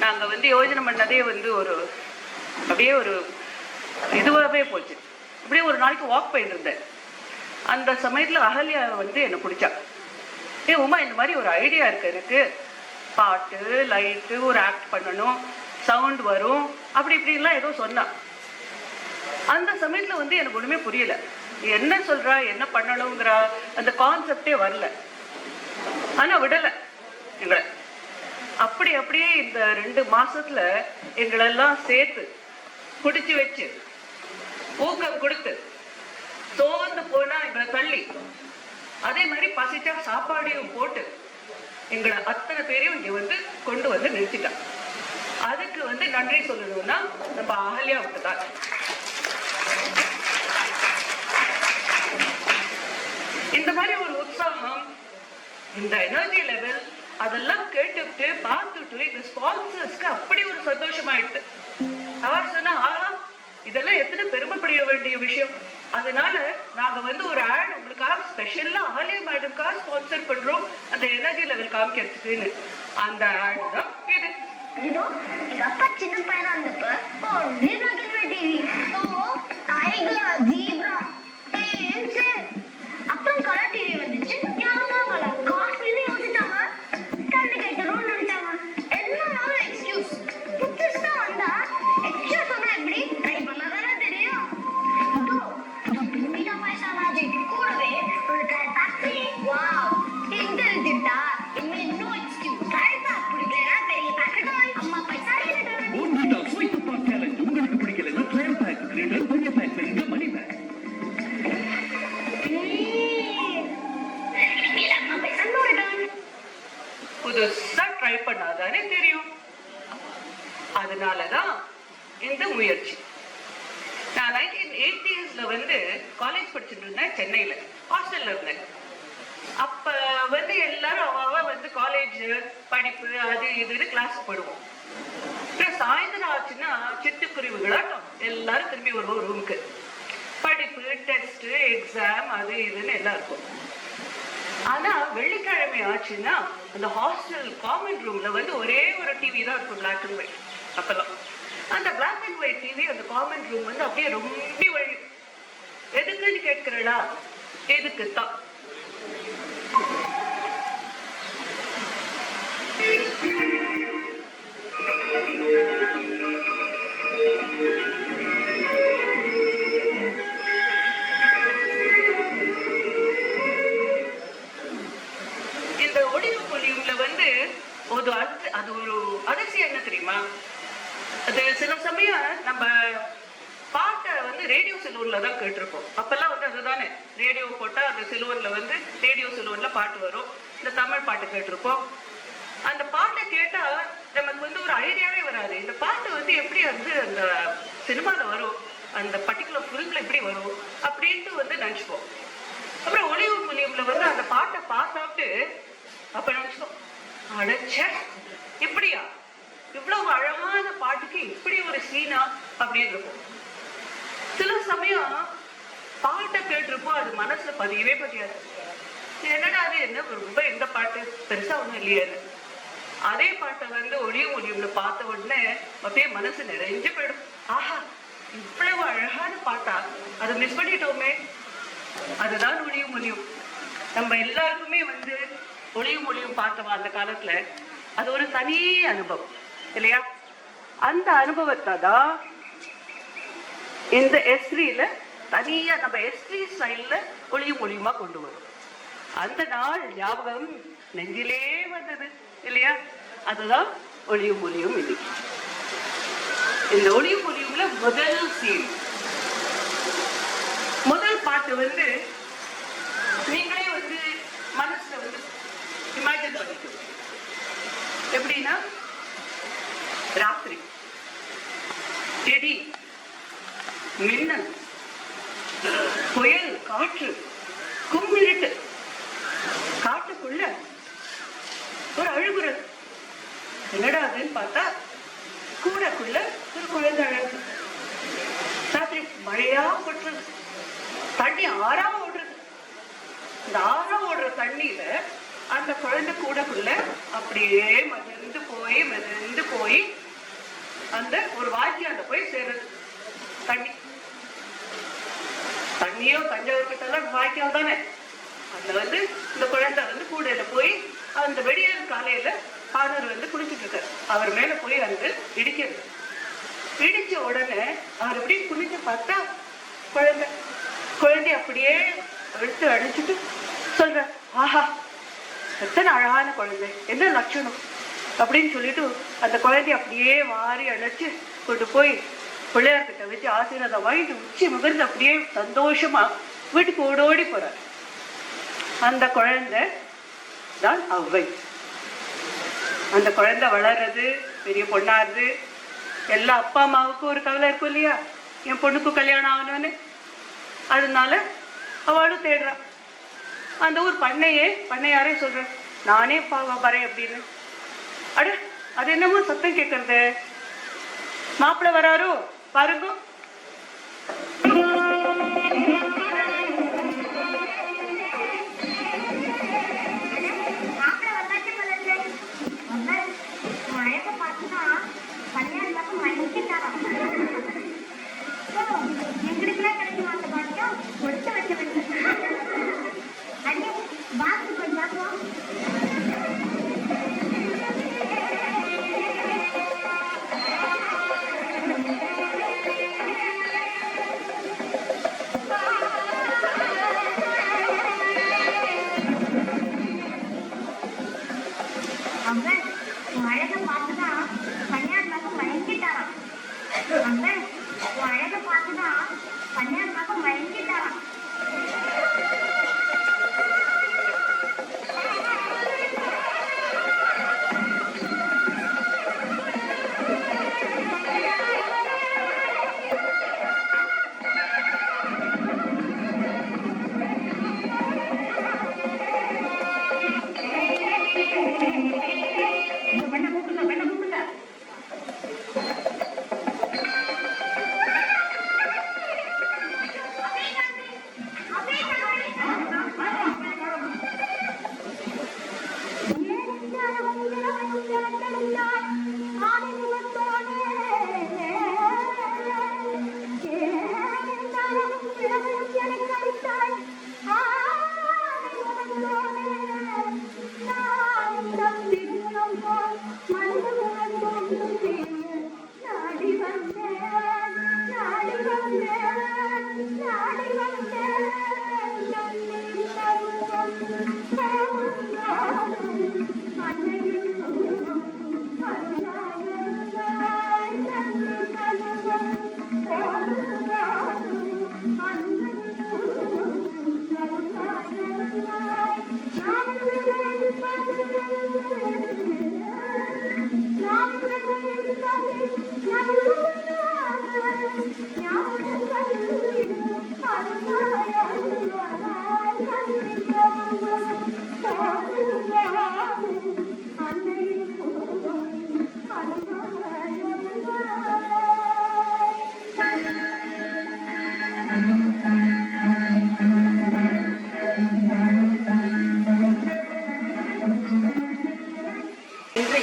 நாங்கள் வந்து யோஜனை பண்ணதே வந்து ஒரு அப்படியே ஒரு இதுவாகவே போச்சு. அப்படியே ஒரு நாளைக்கு வாக் போயிட்டு இருந்தேன். அந்த சமயத்தில் அகல்யா வந்து என்னை பிடிச்சா. உமா இந்த மாதிரி ஒரு ஐடியா இருக்கு எனக்கு, பாட்டு லைட்டு ஒரு ஆக்ட் பண்ணணும், சவுண்ட் வரும், அப்படி இப்படின்லாம் ஏதோ சொன்னா. அந்த சமயத்தில் வந்து எனக்கு ஒன்றுமே புரியல, என்ன சொல்றா, என்ன பண்ணணுங்கிற அந்த கான்செப்டே வரல. ஆனால் விடலை எங்களை. அப்படியே இந்த 2 மாசத்துல எங்களெல்லாம் சேர்த்து குடிச்சு வச்சு ஊக்கம் கொடுத்து, சோர்ந்து போனா எங்களை தள்ளி, அதே மாதிரி பசிச்சா சாப்பாடையும் போட்டு எங்களை அத்தனை பேரையும் இங்க வந்து கொண்டு வந்து நிறுத்திட்டான். அதுக்கு வந்து நன்றி சொல்லணும்னா நம்ம அகல்யாவுக்கு தான். இந்த மாதிரி ஒரு உற்சாகம், இந்த எனர்ஜி லெவல், அதெல்லாம் கேட்டுட்டு பார்த்துட்டு இந்த ஸ்பான்சர்ஸ்க்கு அப்படி ஒரு சந்தோஷமாயிடுது. அவர் சொன்னா, இதெல்லாம் எத்தனை பெருமைப்பட வேண்டிய விஷயம். அதனால நாங்க வந்து ஒரு ஆட் உங்களுக்காக ஸ்பெஷலா அகல்யா மேடம்காக ஸ்பான்சர் பண்றோம், அந்த எனர்ஜி லெவல் காமிக்கிறதுக்குன்னு. அந்த ஆட் தான் இது. எங்க அப்பா சின்ன பையனா இருந்தப்ப அப்புறம் கலர் டிவி வந்துச்சு. புதுசா ட்ரை பண்ணாதானே தெரியும். அதனாலதான் இந்த முயற்சி. நான் 1980s வந்து காலேஜ் படிச்சுட்டு இருந்தேன், சென்னையில ஹாஸ்டல்ல இருந்தேன். அப்ப வந்து எல்லாரும் அவ வந்து காலேஜ் படிப்பு அது இதுன்னு கிளாஸ் போடுவோம். சாயந்தரம் ஆச்சுன்னா சிட்டுக்குருவிகளாட்டம் எல்லாரும் திரும்பி வருவோம் ரூமுக்கு. படிப்பு, டெஸ்ட், எக்ஸாம் அது இதுன்னு எல்லாம் இருக்கும். ஆனா வெள்ளிக்கிழமை ஆச்சுன்னா அந்த ஹாஸ்டல் காமன் ரூம்ல வந்து ஒரே ஒரு டிவி தான் இருக்கும், பிளாக் அண்ட் ஒயிட். அப்பெல்லாம் அந்த பிளாக் அண்ட் ஒயிட் டிவி அந்த காமன் ரூம் வந்து அப்படியே ரொம்ப வழி. எதுக்குன்னு கேட்கிறடா, எதுக்குத்தான். இந்த ஒளிவு பொலிவுல வந்து அது ஒரு அதிசயம் என்ன தெரியுமா? அது சில சமயம் நம்ம பாட்டை வந்து ரேடியோ சிலுவன்ல தான் கேட்டிருப்போம். அப்பெல்லாம் வந்து அதுதானே, ரேடியோ போட்டா அந்த சிலுவன்ல வந்து ரேடியோ சிலுவன்ல பாட்டு வரும். இந்த தமிழ் பாட்டு கேட்டிருப்போம். அந்த பாட்டை கேட்டா நமக்கு வந்து ஒரு ஐடியாவே வராது, இந்த பாட்டு வந்து எப்படி வந்து அந்த சினிமால வரும், அந்த பர்டிகுலர் ஃபிலிம்ல எப்படி வரும் அப்படின்ட்டு வந்து நினைச்சுப்போம். அப்புறம் ஒளிவு மூலியம்ல வந்து அந்த பாட்டை பார்த்தாட்டு அப்ப நினைச்சோம், அடைச்ச இப்படியா, இவ்வளவு அழகான பாட்டுக்கு இப்படி ஒரு சீனா அப்படின்னு இருக்கும். சில சமயம் பாட்டை கேட்டிருப்போம், அது மனசுல பதியவே பதியாது. என்னடா அது, என்ன ரொம்ப எந்த பாட்டு பெருசா ஒண்ணும் இல்லையே. அதே பாட்டை வந்து ஒளிவு மூலியம்ல பார்த்த உடனே அப்படியே மனசு நிறைஞ்சு போயிடும். ஆஹா, இவ்வளவு அழகான பாட்டா, அதை மிஸ் பண்ணிட்டோமே. அதுதான் ஒளிவு மூலியம். நம்ம எல்லாருக்குமே வந்து ஒளிவு மூலியம் பார்த்தவா அந்த காலத்துல, அது ஒரு தனி அனுபவம் இல்லையா? அந்த அனுபவத்தை தான் இந்த எஸ்ரியில தனியா நம்ம எஸ்ரி ஸ்டைல்ல ஒளிவு மூலியமா கொண்டு வரும். அந்த நாள் ஞாபகம் நெஞ்சிலே வந்தது இல்லையா? அதுதான் ஒளிவு மூலியம். இது இந்த ஒளிவு மூலியம்ல முதல் சீன், முதல் பாட்டு வந்து நீங்களே வந்து மனசுல வந்து இமேஜின் பண்ணிக்கணும். எப்படின்னா, ராத்திரி, செடி, மின்னல், புயல், காற்று, கும்மிருட்டு, காட்டுக்குள்ள ஒரு அழுகுறது. என்னடா அதுன்னு பார்த்தா கூடக்குள்ள ஒரு குழந்தை அழகு. ராத்திரி மழையா கொட்டுறது, தண்ணி ஆறா ஓடுறது. இந்த ஆறா ஓடுற தண்ணியில அந்த குழந்தை கூடக்குள்ள அப்படியே மகிழ்ந்து போற போய் மிதந்து போய் அந்த ஒரு வாய்க்கால போய் சேருது. தண்ணி தண்ணியோ தஞ்சாவூர் கிட்ட எல்லாம் வாய்க்கால் தானே. அதுல வந்து இந்த குழந்தை வந்து கூடையில போய் அந்த வெடியல் காலையில ஃபாதர் வந்து குளிச்சுட்டு இருக்காரு. அவர் மேல போய் வந்து இடிக்கிறது. இடிச்ச உடனே அவர் அப்படியே குளிச்சு பார்த்தா குழந்தை அப்படியே எடுத்து அடிச்சுட்டு சொல்ற, ஆஹா எத்தனை அழகான குழந்தை, என்ன லட்சணம் அப்படின்னு சொல்லிட்டு அந்த குழந்தைய அப்படியே வாரி அழைச்சு கொண்டு போய் பிள்ளையார்கிட்ட வச்சு ஆசீர்வாதம் வாங்கிட்டு உச்சி முகர்ந்து அப்படியே சந்தோஷமா வீட்டுக்கு ஓடோடி போறார். அந்த குழந்தை தான் அவ்வை. அந்த குழந்தை வளர்றது, பெரிய பொண்ணாருது. எல்லா அப்பா அம்மாவுக்கும் ஒரு கவலை இருக்கும் இல்லையா, என் பொண்ணுக்கும் கல்யாணம் ஆகணும்னு. அதனால அவளும் தேடுறான். அந்த ஊர் பண்ணையாரே சொல்ற, நானே வரேன் அப்படின்னு. அட அது என்னமோ சத்தம் கேட்கறது, மாப்பிள்ளை வராரோ பாருங்க.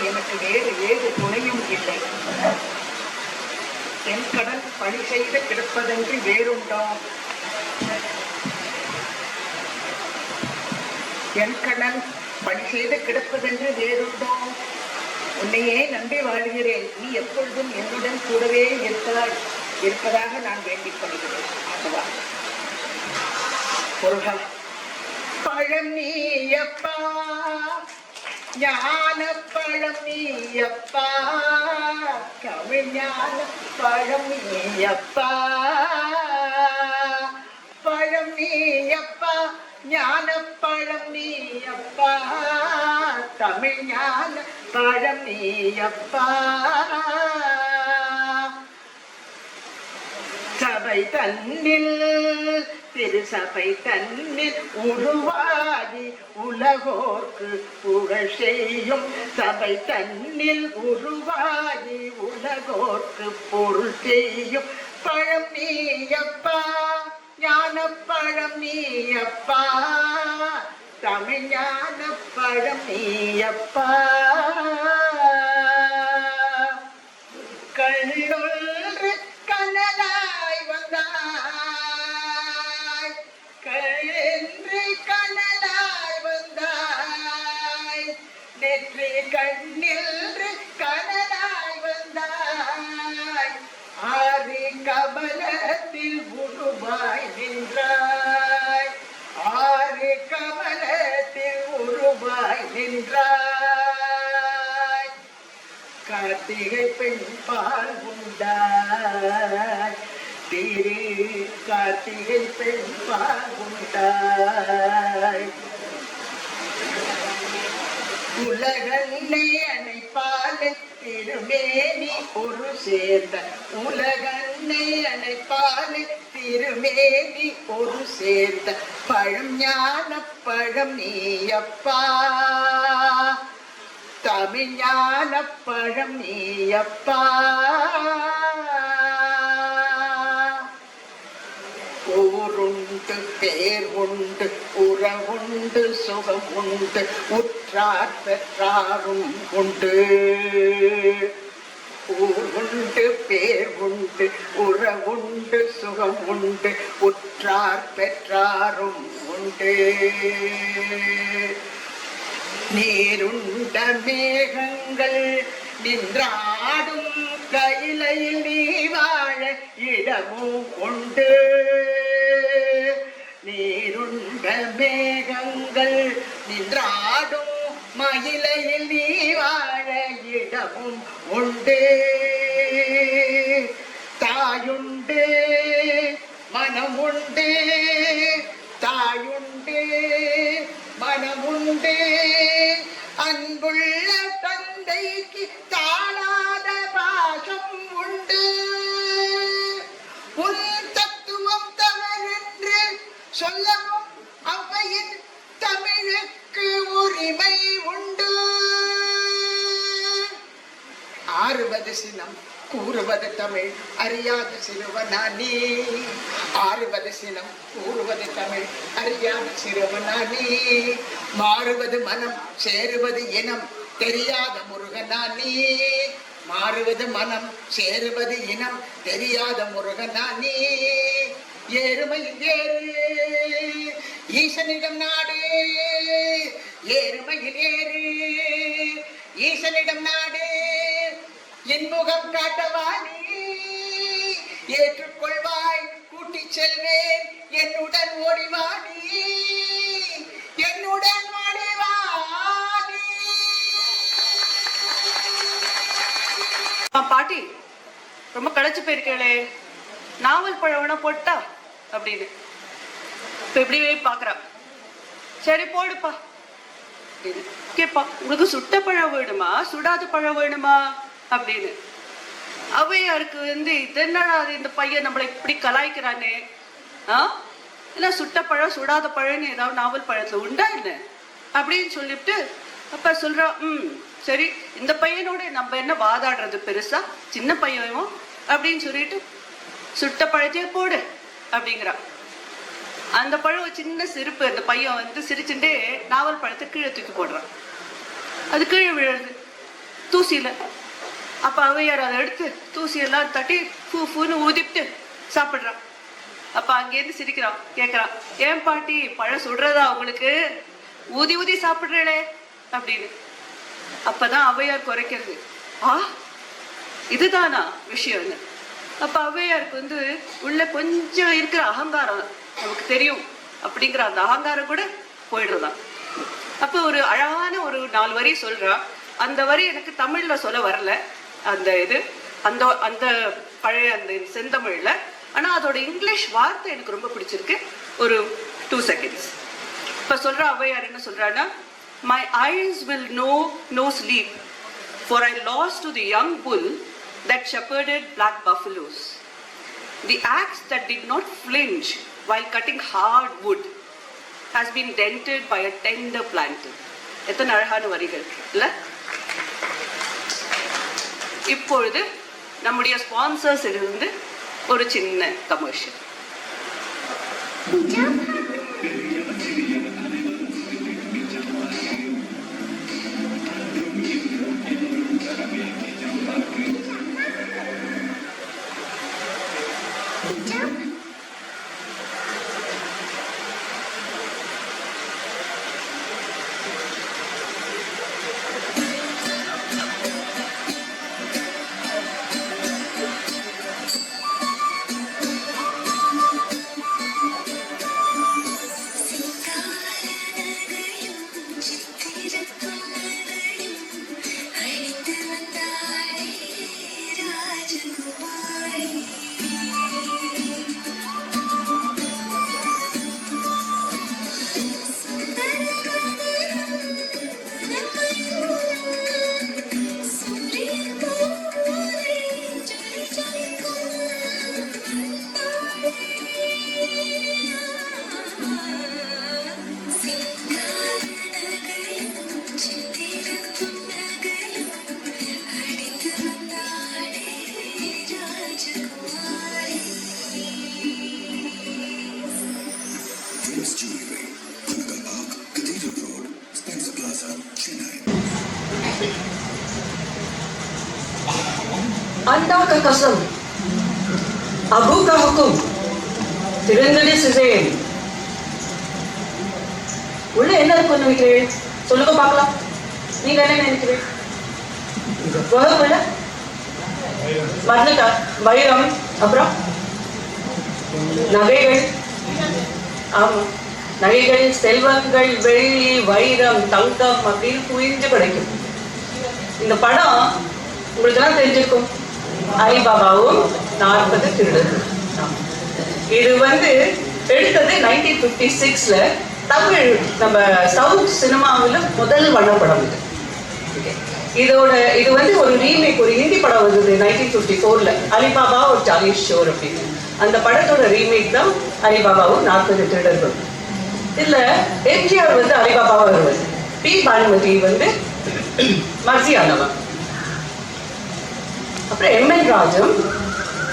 எனக்கு வேறு ஏது துணையும் இல்லை. என் கடன் பணி செய்து கிடப்பதென்று வேறுண்டோ? என் கடன் பணி செய்து கிடப்பதென்று வேறுண்டோ? உன்னையே நம்பி வாழ்கிறேன். நீ எப்பொழுதும் என்னுடன் கூடவே இருப்பதாக நான் வேண்டிக் கொள்கிறேன். அதுவா முருகா. பழம் நீயப்பா, ஞான பழம் நீயப்பா, தமிழ் ஞான பழம் நீயப்பா. பழம் நீயப்பா, ஞான பழம் நீயப்பா, தமிழ் ஞான பழம் நீயப்பா. சபை தன்னில் திருசபை தன்னில் உருவாகி உலகோர்க்கு புகழ் செய்யும். சபை தன்னில் உருவாகி உலகோர்க்கு பொருள் செய்யும். பழம் நீயப்பா, ஞான பழம் நீயப்பா, தமிழ் ஞான பழம் நீயப்பா. நின்றாய் கார்த்திகை பெண் பால் உண்டாய் திரு கார்த்திகை பெண் பால் உண்டாய் உலகன்னை அணைப்பாலே திருமேனி ஒரு சேர்ந்த உலகன்னை அணைப்பாலே திருமேனி ஒரு சேர்ந்த பழம் ஞான பழம் நீயப்பா தமிழ் ஞான பழம் நீயப்பா ஊருண்டு பேர் உண்டு உறவுண்டு சுகம் உண்டு உற்றார் பெற்றாரும் உண்டு ஊருண்டு பேர் உண்டு உறவுண்டு சுகம் உண்டு உற்றார் பெற்றாரும் உண்டு நீருண்ட மேகங்கள் நின்றாடும் கையிலையில் நீ வாழ இடமும் உண்டு நீருண்ட மேகங்கள் நின்றாடும் மயிலையில் நீ வாழ இடமும் உண்டு தாயுண்டு மனமுண்டு தாயுண்டு மனமுண்டு அன்புள்ள தந்தைக்கு தாழாத பாசம் உண்டு உன் தத்துவம் தமிழ் என்று சொல்லவும் அவையின் தமிழுக்கு உரிமை உண்டு ஆறுவது சினம் கூறுவது தமிழ் அறியாத சிறுவனானி ஆறுவது சினம் கூறுவது தமிழ் அறியாத சிறுவனானி மாறுவது மனம் சேருவது இனம் தெரியாத முருகனானி மாறுவது மனம் சேருவது இனம் தெரியாத முருகனானி ஏறுமையில் ஏறு ஈசனிடம் நாடு ஏறுமையில் ஏறு ஈசனிடம் நாடு என் முகம் காட்டவானி ஏற்றுக்கொள்வாய் கூட்டிச் செல்வேன் என்னுடன் ஓடிவானி என்னுடன் ஓடிவானி. பாட்டி ரொம்ப களைச்சு போயிருக்கே நாவல் பழம்னா போட்டா அப்படின்னு இப்ப எப்படிவே பாக்குறா சரி போடுப்பா கேப்பா உங்களுக்கு சுட்ட பழம் வேணுமா சுடாத பழம் வேணுமா அப்படின்னு அவையாருக்கு இதென்னடா அது இந்த பையன் நம்மளை இப்படி கலாய்க்கிறானே இல்ல சுட்ட பழம் சுடாத பழம்னு ஏதாவது நாவல் பழத்துல உண்டா என்ன அப்படின்னு சொல்லிட்டு அப்ப சொல்றா சரி இந்த பையனோட நம்ம என்ன வாதாடுறது பெருசா சின்ன பையன் அப்படின்னு சொல்லிட்டு சுட்ட பழத்தையே போடு அப்படிங்கிறா அந்த பழம் சின்ன சிரிப்பு அந்த பையன் சிரிச்சுட்டே நாவல் பழத்தை கீழே தூக்கி போடுறான் அது கீழே விழுறது தூசியில அப்ப அவையார் அதை எடுத்து தூசியெல்லாம் தட்டி பூன்னு ஊதிட்டு சாப்பிடுறான் அப்ப அங்கேருந்து சிரிக்கிறான் கேக்குறான் ஏன் பாட்டி பழம் சுடுறதா உங்களுக்கு ஊதி ஊதி சாப்பிடுறே அப்படின்னு அப்பதான் அவையார் குறைக்கிறது இதுதானா விஷயம்னு அப்ப அவையாருக்கு உள்ள கொஞ்சம் இருக்கிற அகங்காரம் நமக்கு தெரியும் அப்படிங்கிற அந்த அகங்காரம் கூட போயிடுறதான் அப்ப ஒரு அழகான ஒரு 4 வரி சொல்றா அந்த வரி எனக்கு தமிழ்ல சொல்ல வரல அந்த அந்த அந்த பழைய அந்த செந்தமிழ்ல ஆனா அதோட இங்கிலீஷ் வார்த்தை எனக்கு ரொம்ப பிடிச்சிருக்கு ஒரு 2 seconds இப்ப சொல்ற அவையார் என்ன சொல்றான்னா my eyes will know no sleep for I lost to the young bull that shepherded black buffaloes the axe that did not flinch while cutting hard wood has been dented by a tender planter எத்தனை அழகான வரிகள் இல்ல இப்பொழுது நம்முடைய sponsors இருந்து ஒரு சின்ன commercial अंडा का कसम, अबू का हुक्म, तिरंदड़ी सिजेन. உள்ள என்ன இருக்குன்னு நினைக்கிறேன்? சொல்லுங்க பார்க்கலாம். நீங்க என்ன நினைக்கிறேன்? உள்ள மறந்துட்டா? வைரம், அப்புறம் நகைகள். ஆமா, நகைகள், செல்வங்கள், வெள்ளி, வைரம், தங்கம் அப்படின்னு குவிஞ்சு கிடைக்கும். இந்த படம் உங்களுக்கு எல்லாம் தெரிஞ்சிருக்கும். அலிபாபாவும் 40 திருடர்கள். இது எடுத்தது 1956ல தமிழ் நம்ம சவுத் சினிமாவில் முதல் வண்ணப்படம் இது. இது ஒரு ரீமேக், ஒரு ஹிந்தி படம் வந்தது 1954ல, அலிபாபா ஒரு சாலிஸ் ஷோர் அப்படின்னு. அந்த படத்தோட ரீமேக் தான் அலிபாபாவும் 40 திருடர்கள். இதுல எம்ஜிஆர் அலிபாபாவா வருவது, பி பானுமதி மர்சியானவா, அப்புறம் எம்என் ராஜம்,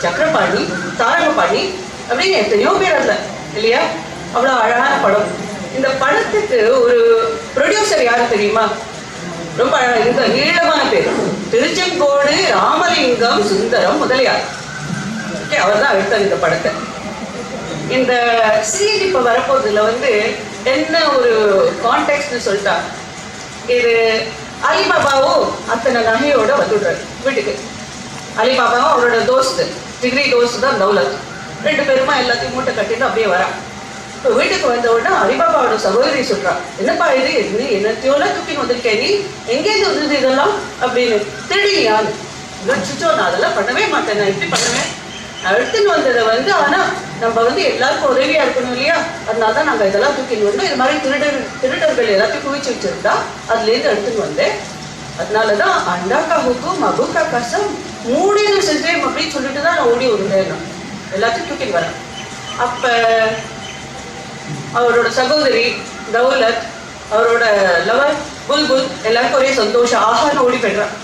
சக்கரபாணி, தாரகபாணி அப்படின்னு எத்தனையோ பேர் அதுல இல்லையா? அவ்வளவு அழகான படம். இந்த படத்துக்கு ஒரு ப்ரொடியூசர் யாரு தெரியுமா? ரொம்ப அழகா நீளமான பேர், திருச்செங்கோடு ராமலிங்கம் சுந்தரம் முதலியார். அவர் தான் எடுத்தார் இந்த படத்தை. இந்த சீன் இப்ப வரப்போதுல என்ன ஒரு கான்டெக்ட்னு சொல்லிட்டா, இது அலிபாபாவும் அத்தனை நகையோட வந்துடுறாரு வீட்டுக்கு. அலிபாபாவும் அவரோட தோஸ்து, டிகிரி தோஸ்து தான் தௌலத். 2 பேருமா எல்லாத்தையும் மூட்டை கட்டிட்டு அப்படியே வரா. இப்போ வீட்டுக்கு வந்த உடனே அலிபாபாவோட சகோதரி சொல்றா, என்னப்பா இது என்னத்தையோல தூக்கின்னு வந்திருக்கேன், நீ எங்கேருந்து வந்தது இதெல்லாம் அப்படின்னு. திருடியான்னு. சுச்சோ, நான் அதெல்லாம் பண்ணவே மாட்டேன், நான் இப்படி பண்ணுவேன். எடுத்துன்னு வந்ததை ஆனா நம்ம எல்லாருக்கும் உதவியா இருக்கணும் இல்லையா? அதனாலதான் நாங்க இதெல்லாம் தூக்கின்னு வந்தோம். இது மாதிரி திருடர்கள் எல்லாத்தையும் குவிச்சு வச்சிருந்தா அதுல இருந்து எடுத்துன்னு வந்தேன். அதனாலதான் அண்டாக்கா ஹுக்கும் அபுக்கா கசம் மூடியது செஞ்சேன் அப்படின்னு சொல்லிட்டு தான் நான் ஓடி வருவேன். எல்லாத்தையும் தூக்கின்னு வரேன். அப்ப அவரோட சகோதரி தௌலத், அவரோட லவர் புல்புல் எல்லாருக்கும் ஒரே சந்தோஷம், ஆஹான்னு ஓடி போயிடுறான்.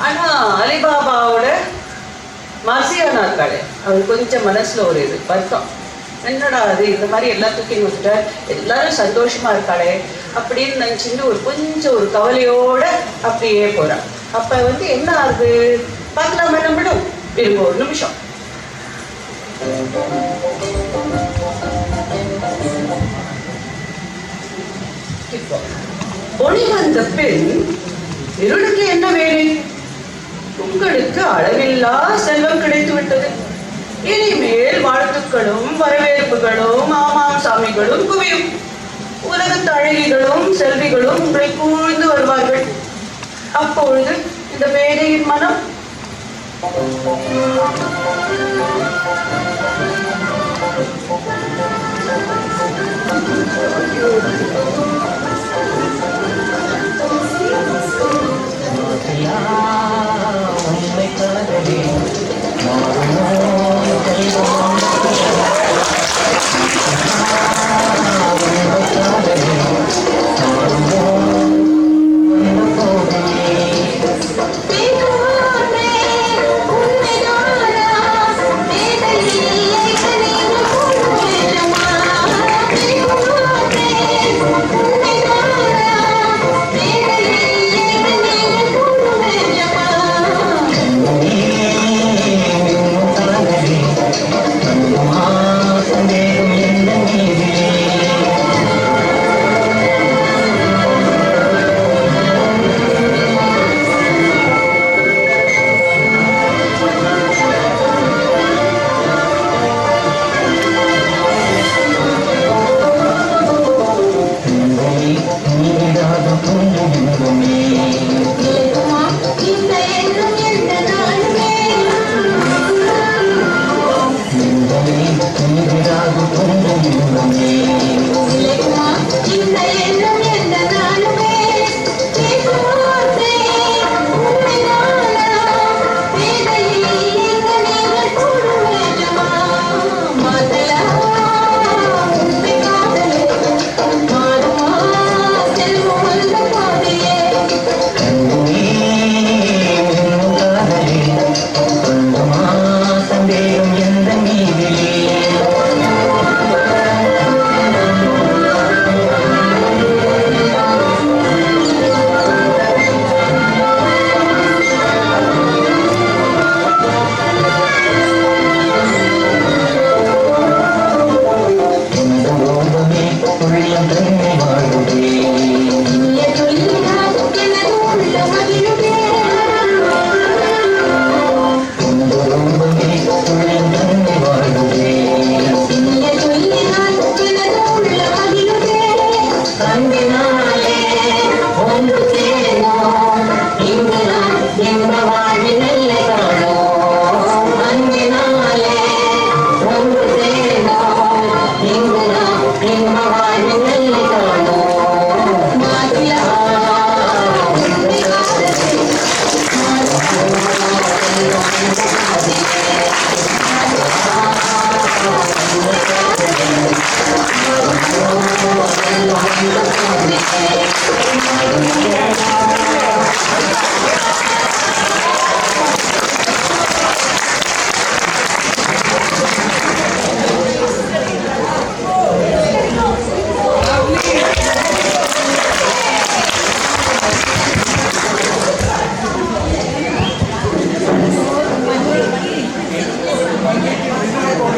ஆனா அலிபாபாவோட மர்சியானா இருக்காளே, அவரு கொஞ்சம் மனசுல ஒரு வருத்தம், என்னடா அது இந்த மாதிரி எல்லாத்துக்கும் வந்துட்ட, எல்லாரும் சந்தோஷமா இருக்காளே அப்படின்னு நினைச்சுட்டு கொஞ்சம் ஒரு கவலையோட அப்படியே போறான். அப்ப என்ன ஆகுது பார்க்கலாமா? நம்மளும் இருங்க ஒரு நிமிஷம். ஒளி வந்த பெண், இருளுக்கு என்ன வேலை? உங்களுக்கு அளவில்லா செல்வம் கிடைத்து விட்டது. இனிமேல் வாழ்த்துக்களும் வரவேற்புகளும் ஆமாம் சாமிகளும் குவியும். உலகத்து அழகிகளும் செல்விகளும் உங்களை கூழ்ந்து வருவார்கள். அப்பொழுது இந்த பேதையின் மனம் Thank you.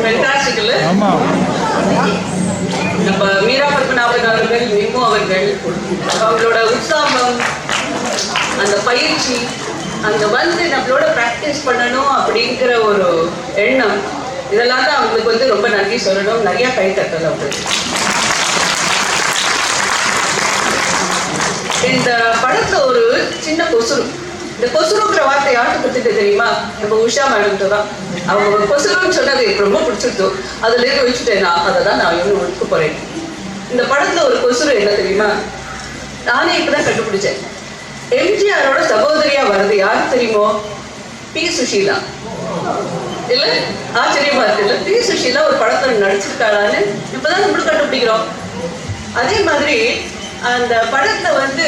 Fantastic இல்ல? நம்ம மீரா பத்மநாபன் அவர்கள், நிம்மு அவர்கள், அவங்களோட உற்சாகம், அந்த பயிற்சி, அந்த வந்து நம்மளோட பிராக்டிஸ் பண்ணணும் அப்படிங்கிற ஒரு எண்ணம், இதெல்லாம் தான் அவங்களுக்கு வந்து ரொம்ப நன்றி சொல்லணும். நிறைய கை தட்டல் அவங்களுக்கு. இந்த படத்துல ஒரு சின்ன கொசுறு, இந்த கொசுறுங்கிற வார்த்தை யாருக்கு பத்திட்டு தெரியுமா? நம்ம உஷா மேடம் தான். அவங்க கொசுறுன்னு சொன்னது எனக்கு ரொம்ப பிடிச்சிருந்தோ, அதுல இருந்து வச்சுட்டேன். அதை தான் நான் இன்னும் ஒழுக்க போறேன். இந்த படத்துல ஒரு கொசுறு என்ன தெரியுமா? நானே இப்பதான் கண்டுபிடிச்சேன். எம்ஜிஆரோட சகோதரியா வருது யாரு தெரியுமோ? பி சுஷீலா. இல்ல ஆச்சரியமா இருக்கு இல்ல? பி சுஷீலா ஒரு படத்துல நடிச்சிருக்காளான்னு இப்பதான் நம்மளும் கண்டுபிடிக்கிறோம். அதே மாதிரி அந்த படத்துல வந்து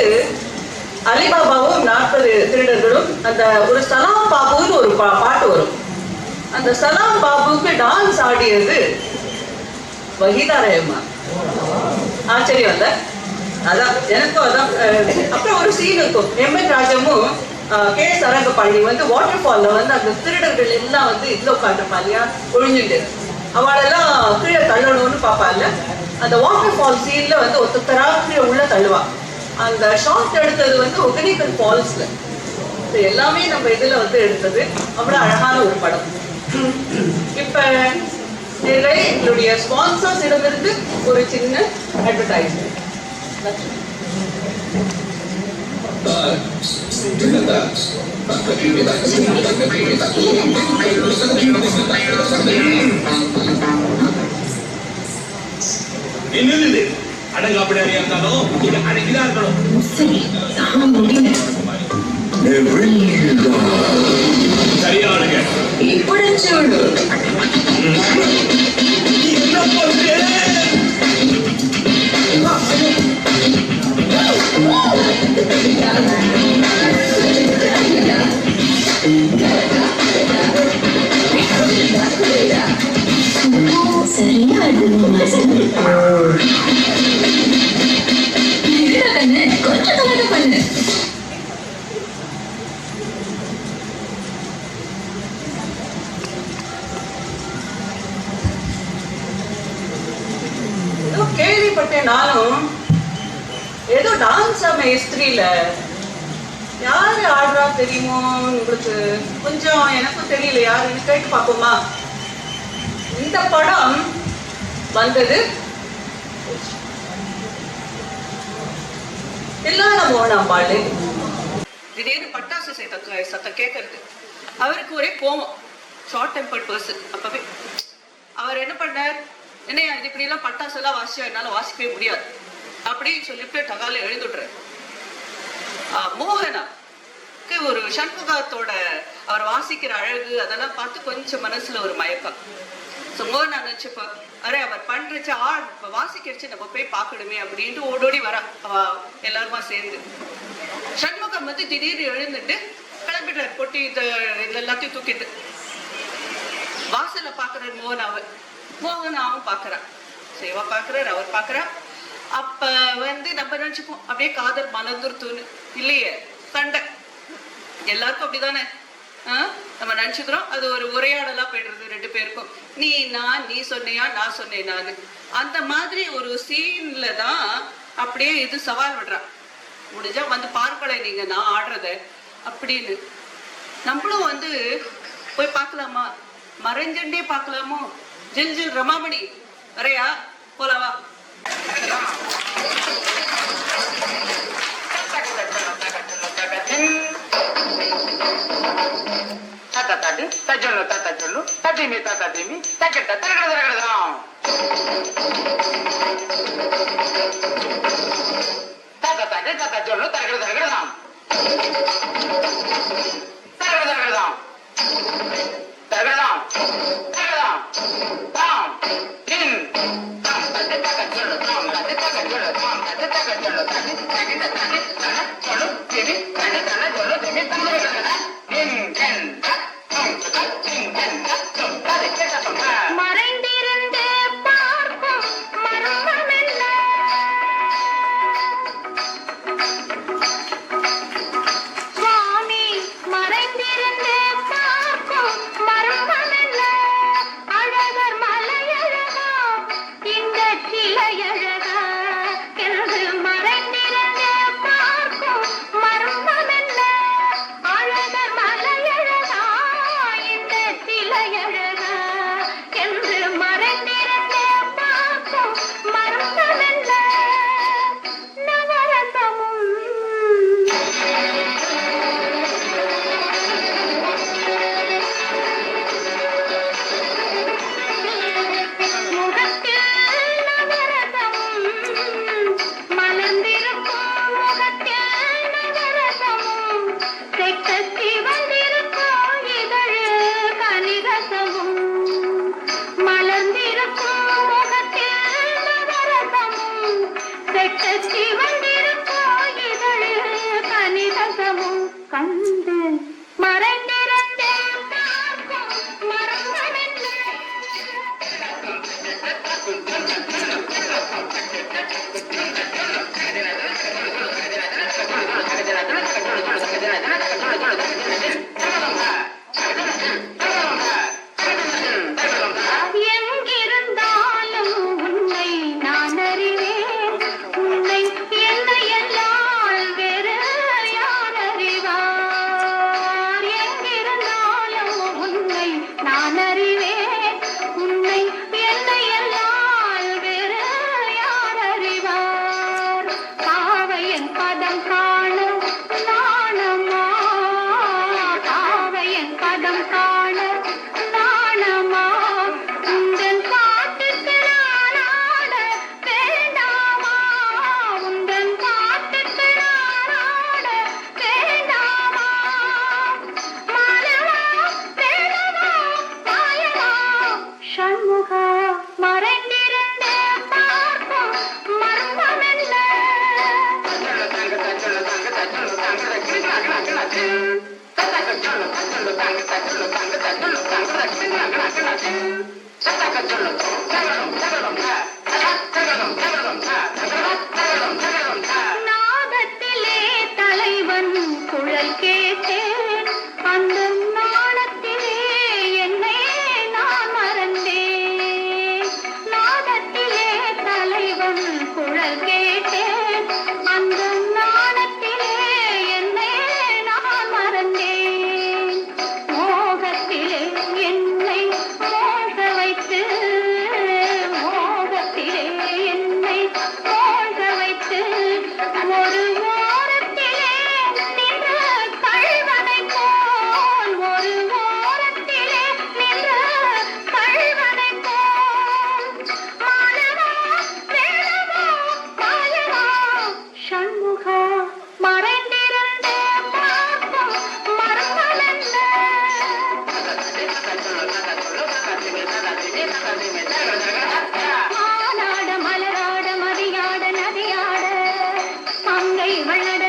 அலிபாபாவும் 40 திருடர்களும், அந்த ஒரு சலாம் பாபுன்னு ஒரு பாட்டு வரும். அந்த சலாம் பாபுக்கு டான்ஸ் ஆடியது வஹீதா ரஹ்மான். ஆச்சரியம் இல்ல? அதான் எனக்கும் அதான். அப்புறம் ஒரு சீன் இருக்கும், எம்.என். ராஜமும் கே. சரங்கபாணி வந்து வாட்டர் ஃபால்ல வந்து அந்த திருடர்கள் எல்லாம் வந்து இதுல உட்காந்துருப்பா இல்லையா, ஒழிஞ்சுட்டு அவளெல்லாம் கீழே தள்ளணும்னு பாப்பால. அந்த வாட்டர் ஃபால் சீன்ல வந்து ஒருத்தரா கீழே உள்ள தள்ளுவா. அந்த ஷாட் எடுத்தது வந்து ஒகேனக்கல் ஃபால்ஸ்ல. எல்லாமே நம்ம இதுல வந்து எடுத்தது. அவ்வளவு அழகான ஒரு படம். இப்ப எங்களுடைய ஸ்பான்சர்ஸ் இடமிருந்து ஒரு சின்ன அட்வர்டைஸ்மெண்ட். அடங்காப்படியா இருந்தாலும் நீங்க அடங்கிதான் இருக்கணும். சரியானுங்க ఇప్పుడు చూడు சரியா கொஞ்சம் கலக்க பண்ணு. கேள்விப்பட்டேன் நானும், ஏதோ டான்ஸ் மேஸ்திரியில யாரு ஆடுறா தெரியுமோ உங்களுக்கு? கொஞ்சம் எனக்கும் தெரியல யாருன்னு கேட்டு பார்ப்போமா? இந்த படம் வந்தது தில்லான மோகனாம்பாள். திடீர்னு பட்டாசு சத்தம் கேட்கறது. அவருக்கு ஒரே கோவம், ஷார்ட் டெம்பர்ட் பர்சன். அப்பவே அவர் என்ன பண்ணார், என்னையா இது இப்படி எல்லாம் பட்டாசு எல்லாம் வாசிச்சா என்னால வாசிக்கவே முடியாது அப்படின்னு சொல்லிட்டு டகால எழுந்துடுறாரு. மோகனாக்கு ஒரு சண்முகத்தோட அவர் வாசிக்கிற அழகு அதெல்லாம் பார்த்து கொஞ்சம் மனசுல ஒரு மயக்கம். ஸோ மோகனா நினைச்சுப்பா, அரே அவர் பண்றச்சு வாசிக்கிறச்சு நம்ம போய் பார்க்கணுமே அப்படின்ட்டு ஓடோடி வரா எல்லாருமா சேர்ந்து. சண்முகம் வந்து திடீர்னு எழுந்துட்டு கிளம்பிடுறாரு, பொட்டி இது எல்லாத்தையும் தூக்கிட்டு. வாசல்ல பாக்குறாரு மோகனாவும் பாக்குறான், சேவா பாக்குறாரு, அவர் பாக்குறா. அப்ப வந்து நம்ம நினைச்சுப்போம் அப்படியே காதல் மலர்ந்துருத்துன்னு. இல்லையே, சண்டை. எல்லாருக்கும் அப்படிதானே நம்ம நினைச்சுக்கிறோம். அது ஒரு உரையாடலா போயிடுறது ரெண்டு பேருக்கும். நீ சொன்னியா, நான் சொன்னேன் நானு. அந்த மாதிரி ஒரு சீன்ல தான் அப்படியே இது சவால் விடுறான். முடிஞ்சா வந்து பார்க்கலை நீங்க நான் ஆடுறத அப்படின்னு. நம்மளும் வந்து போய் பார்க்கலாமா, மறைஞ்சண்டே பார்க்கலாமோ? ஜில் ஜில் ரமாமணி வரையா, போலவா? தகலாம் தகலாம் தாம் டிம் தாம் தக தக சொல்லு தாம் தக தக சொல்லு தாம் தக தக சொல்லு தக தக தக தக சொல்லு திமி தக தக சொல்லு திமி தக தக டிம் டென் தக் தாம் தக் டிம் டென் தக் தாம் தக கேட்ட பங்க மறைந்திருந்து பார்க்கும் மர்மமென்ன சுவாமி மறைந்திருந்து பார்க்கும் மர்மமென்ன அழகர் மலையழகா இந்த சிலையழகா என்று மறைந்திருந்து பார்க்கும் மர்மமென்ன அழகர் மலையழகா இந்த சிலையழகா என்று மறைந்திருந்து பார்க்கும் மர்மமென்ன நவரசமும் முகத்தில் நவரசமும் மலர்ந்திருக்கும் முகத்தில் நவரசமும் செக்கத்தி வந்திருக்கும் இதழு கனிரசமும் மலர்ந்திருக்கும் முகத்தில் நவரசமும் செக்கத்தி வந்திருக்கும் இதழு கனிரசமும் கண்டு மறைந்திருந்தே பார்க்கும் மர்மமென்ன எங்கிருந்தாலும் உன்னை நான் அறிவேன் உன்னை என்னை எல்லால் வேறு யார் அறிவார் எங்கிருந்தாலும் உன்னை நான் அறிவேன் உன்னை என்னை எல்லால் வேறு யார் அறிவார் பாவையன் பதம் காண நாணமா பாவையன் பதம் காண நாணமா உந்தன் பாட்டுக்கு நான் ஆட வேண்டாமா உந்தன் பாட்டுக்கு நான் ஆட வேண்டாமா மாலவா வேலவா மாயவா சண்முகா மறைந்திருந்தே பார்க்கும் மர்மமென்ன நாதத்திலே தலைவன் குழல் கேட்டேன் அந்த நாணத்திலே என்னை நான் மறந்தேன் நாதத்திலே தலைவன் குழல் கேட்டேன் அந்த நாணத்திலே என்னை நான் மறந்தேன் மோகத்திலே என்னை மோக வைத்து மோகத்திலே என்னை மோக வைத்து ஒரு ஓரத்திலே நின்ற கள்வனை போல் ஒரு ஓரத்திலே நின்ற கள்வனை போல் மாலவா வேலவா மாயவா சண்முகா மறைந்திருந்தே பார்க்கும் மர்மமென்ன மானாட மலராட மதியாட நதியாட மங்கை வள்ளட